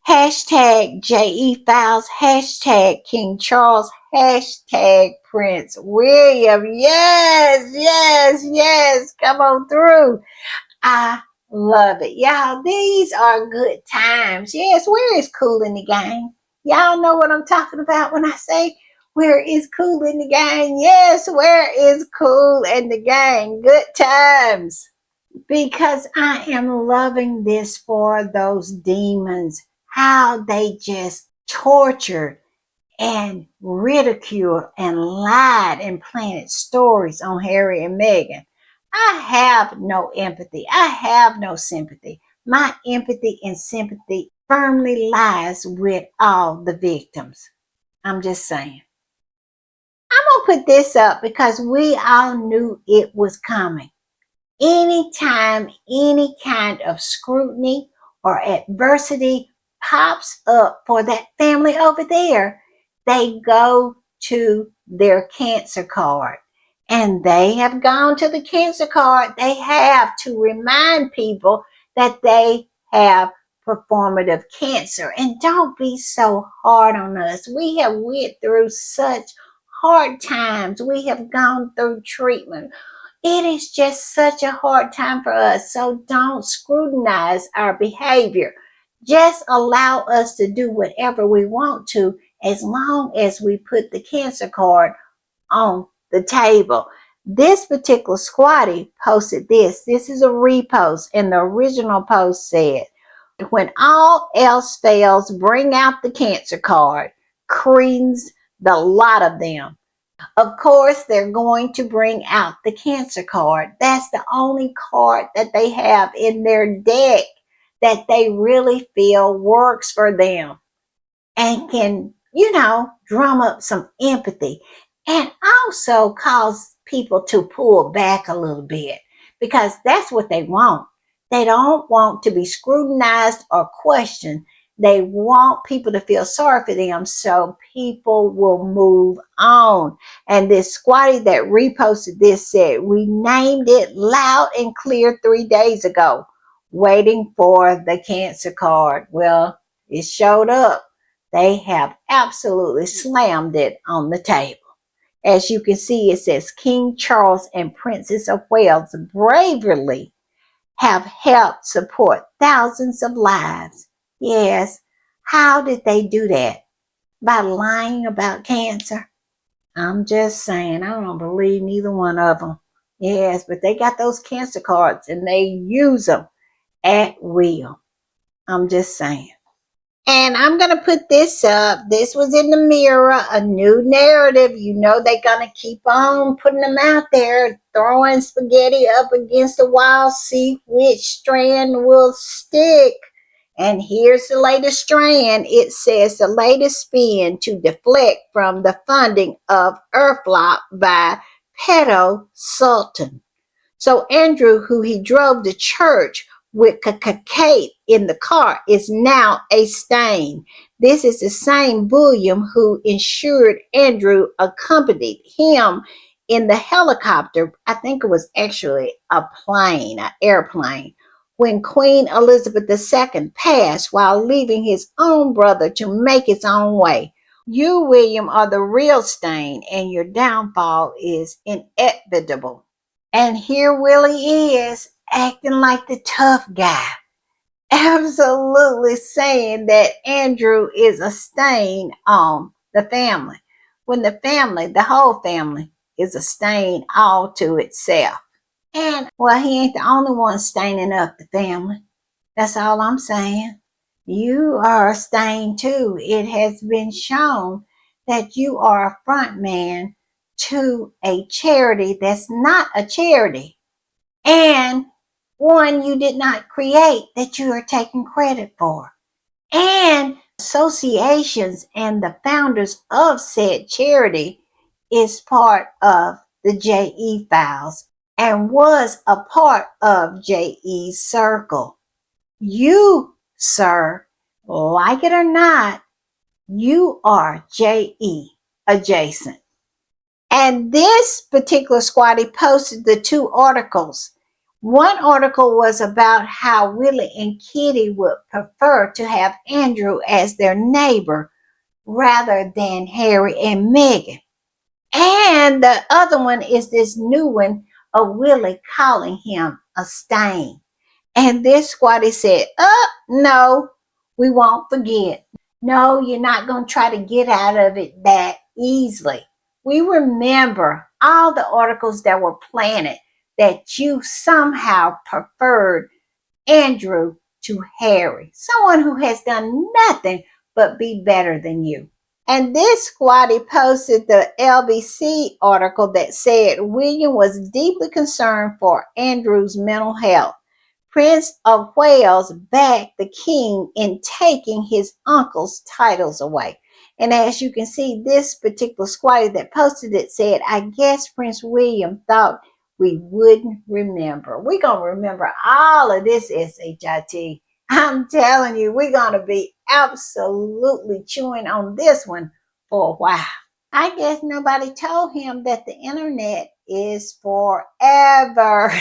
Hashtag JE Files, hashtag King Charles, hashtag Prince William. Yes, yes, yes. Come on through. I love it. Y'all, these are good times. Yes, where is Kool in the Gang? Y'all know what I'm talking about when I say where is Kool in the Gang? Yes, where is Kool and the Gang? Good times. Because I am loving this for those demons, how they just tortured and ridiculed and lied and planted stories on Harry and Meghan. I have no empathy. I have no sympathy. My empathy and sympathy firmly lies with all the victims. I'm just saying. I'm going to put this up because we all knew it was coming. Anytime any kind of scrutiny or adversity pops up for that family over there, they go to their cancer card. And they have gone to the cancer card. They have to remind people that they have performative cancer. And don't be so hard on us. We have went through such hard times. We have gone through treatment. It is just such a hard time for us. So don't scrutinize our behavior. Just allow us to do whatever we want to as long as we put the cancer card on the table. This particular squatty posted this. This is a repost, and the original post said, when all else fails, bring out the cancer card. Creams, the lot of them. Of course, they're going to bring out the cancer card. That's the only card that they have in their deck that they really feel works for them and can, drum up some empathy and also cause people to pull back a little bit because that's what they want. They don't want to be scrutinized or questioned. They want people to feel sorry for them so people will move on. And this squatty that reposted this said, we named it loud and clear 3 days ago, waiting for the cancer card. Well, it showed up. They have absolutely slammed it on the table. As you can see, it says King Charles and Princess of Wales bravely have helped support thousands of lives. Yes, how did they do that? By lying about cancer? I'm just saying, I don't believe neither one of them. Yes, but they got those cancer cards and they use them at will. I'm just saying. And I'm going to put this up. This was in the Mirror, a new narrative. You know they're going to keep on putting them out there, throwing spaghetti up against the wall, see which strand will stick. And here's the latest strand. It says the latest spin to deflect from the funding of Earthlock by Pedo Sultan. So Andrew, who he drove to church with Kate in the car, is now a stain. This is the same William who ensured Andrew accompanied him in the helicopter. I think it was actually a plane, an airplane, when Queen Elizabeth II passed while leaving his own brother to make his own way. You, William, are the real stain, and your downfall is inevitable. And here Willie is acting like the tough guy, absolutely saying that Andrew is a stain on the family, when the whole family, is a stain all to itself. And, well, he ain't the only one staining up the family. That's all I'm saying. You are a stain too. It has been shown that you are a front man to a charity that's not a charity, and one you did not create that you are taking credit for. And associations and the founders of said charity is part of the JE Files and was a part of JE's circle. You, sir, like it or not, you are JE adjacent. And this particular squatty posted the two articles. One article was about how Willie and Kitty would prefer to have Andrew as their neighbor rather than Harry and Meghan. And the other one is this new one of Willie calling him a stain. And this squatty said, no, we won't forget. No, you're not going to try to get out of it that easily. We remember all the articles that were planted that you somehow preferred Andrew to Harry, someone who has done nothing but be better than you. And this squatty posted the LBC article that said William was deeply concerned for Andrew's mental health. Prince of Wales backed the king in taking his uncle's titles away. And as you can see, this particular squatty that posted it said, I guess Prince William thought we wouldn't remember. We're going to remember all of this, SHIT. I'm telling you, we're going to be absolutely chewing on this one for a while. I guess nobody told him that the internet is forever.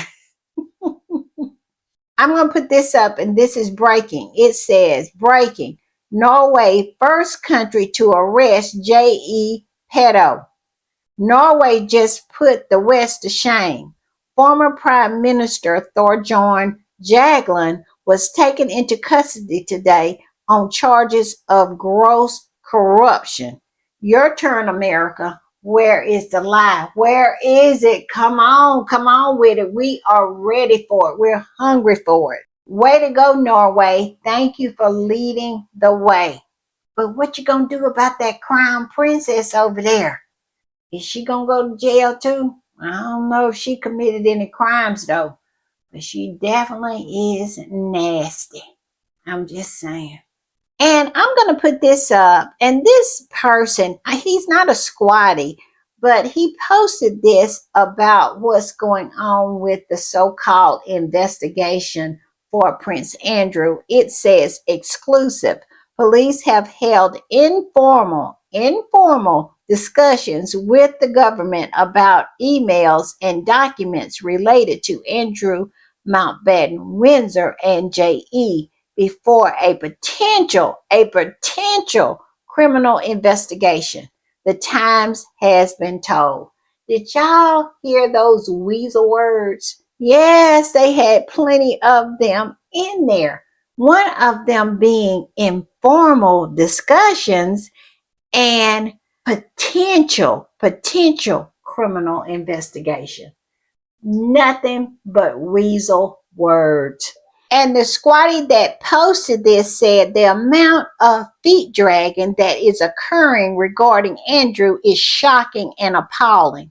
I'm going to put this up, and this is breaking. It says, breaking. Norway, first country to arrest J.E. Pedo. Norway just put the West to shame. Former Prime Minister Thorbjorn Jagland was taken into custody today on charges of gross corruption. Your turn, America. Where is the lie? Where is it? Come on with it. We are ready for it. We're hungry for it. Way to go, Norway. Thank you for leading the way. But what you gonna do about that crown princess over there? Is she gonna go to jail too? I don't know if she committed any crimes though, but she definitely is nasty. I'm just saying. And I'm going to put this up. And this person, he's not a squatty, but he posted this about what's going on with the so called investigation for Prince Andrew. It says exclusive. Police have held informal discussions with the government about emails and documents related to Andrew Mountbatten Windsor and J.E before a potential criminal investigation. The Times has been told. Did y'all hear those weasel words? Yes, they had plenty of them in there. One of them being informal discussions and potential criminal investigation. Nothing but weasel words. And the squatty that posted this said the amount of feet dragging that is occurring regarding Andrew is shocking and appalling.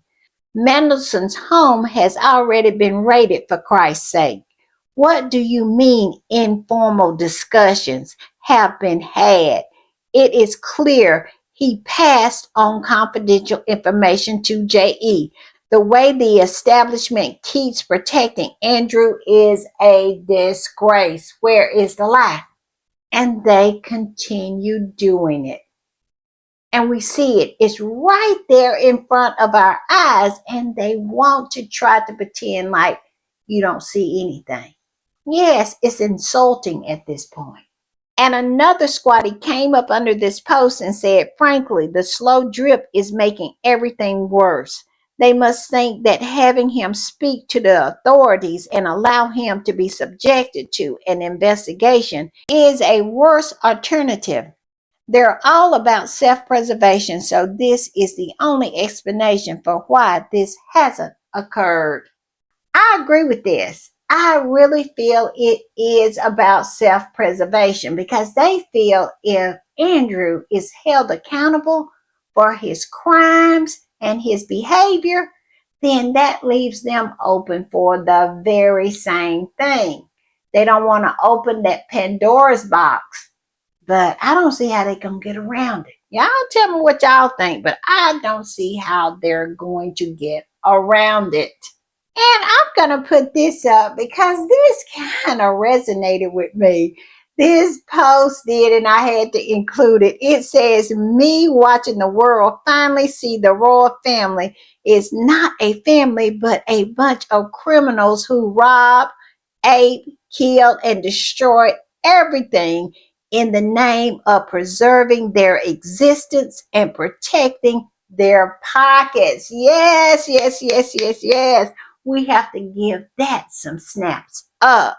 Mendelssohn's home has already been raided, for Christ's sake. What do you mean informal discussions have been had? It is clear he passed on confidential information to J.E. The way the establishment keeps protecting Andrew is a disgrace. Where is the lie? And they continue doing it. And we see it. It's right there in front of our eyes, and they want to try to pretend like you don't see anything. Yes, it's insulting at this point. And another squatty came up under this post and said, frankly, the slow drip is making everything worse. They must think that having him speak to the authorities and allow him to be subjected to an investigation is a worse alternative. They're all about self preservation, so this is the only explanation for why this hasn't occurred. I agree with this. I really feel it is about self preservation because they feel if Andrew is held accountable for his crimes and his behavior, then that leaves them open for the very same thing. They don't want to open that Pandora's box, but I don't see how they're going to get around it. Y'all tell me what y'all think, but I don't see how they're going to get around it. And I'm going to put this up because this kind of resonated with me. This post did, and I had to include it. It says, me watching the world finally see the royal family is not a family, but a bunch of criminals who robbed, ate, killed, and destroyed everything in the name of preserving their existence and protecting their pockets. Yes, yes, yes, yes, yes. We have to give that some snaps up.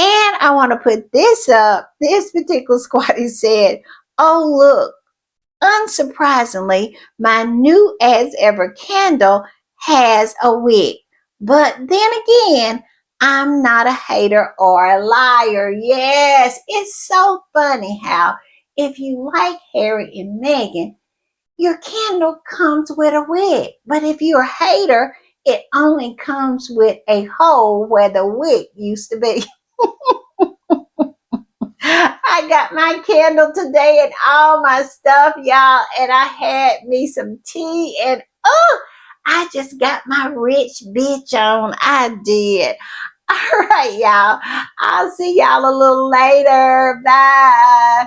And I want to put this up. This particular squatty said, oh, look, unsurprisingly, my new as ever candle has a wick. But then again, I'm not a hater or a liar. Yes, it's so funny how if you like Harry and Meghan, your candle comes with a wick. But if you're a hater, it only comes with a hole where the wick used to be. I got my candle today and all my stuff, y'all, and I had me some tea and I just got my rich bitch on. I did. All right, y'all. I'll see y'all a little later. Bye.